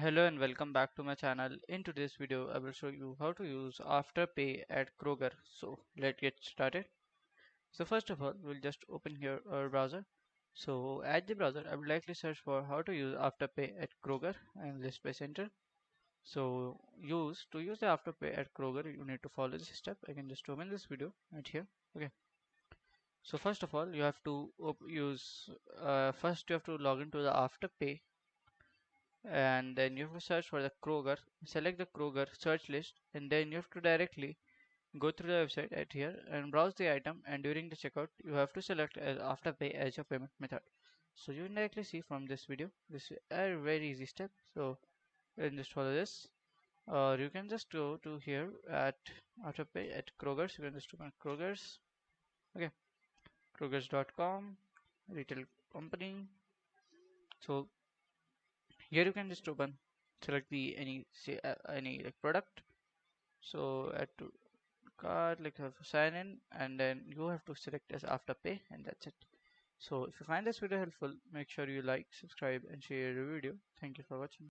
Hello and welcome back to my channel. In today's video, I will show you how to use Afterpay at Kroger. So let's get started. So first of all, we'll just open here our browser. So at the browser, I would likely search for how to use Afterpay at Kroger and let's press enter. So to use the Afterpay at Kroger, you need to follow this step. I can just open this video right here. Okay. So first of all, you have to first you have to log into the Afterpay and then you have to search for the Kroger, select the Kroger search list, and then you have to directly go through the website at here and browse the item, and during the checkout you have to select as Afterpay as your payment method. So you can directly see from this video, this is a very easy step. So you can just follow this, or you can just go to here at Afterpay at Kroger's. You can just open Kroger's. Okay, Kroger's.com, retail company. So here you can just open, select the any like product. So add to card, like have to sign in, and then you have to select as Afterpay, and that's it. So if you find this video helpful, make sure you like, subscribe, and share the video. Thank you for watching.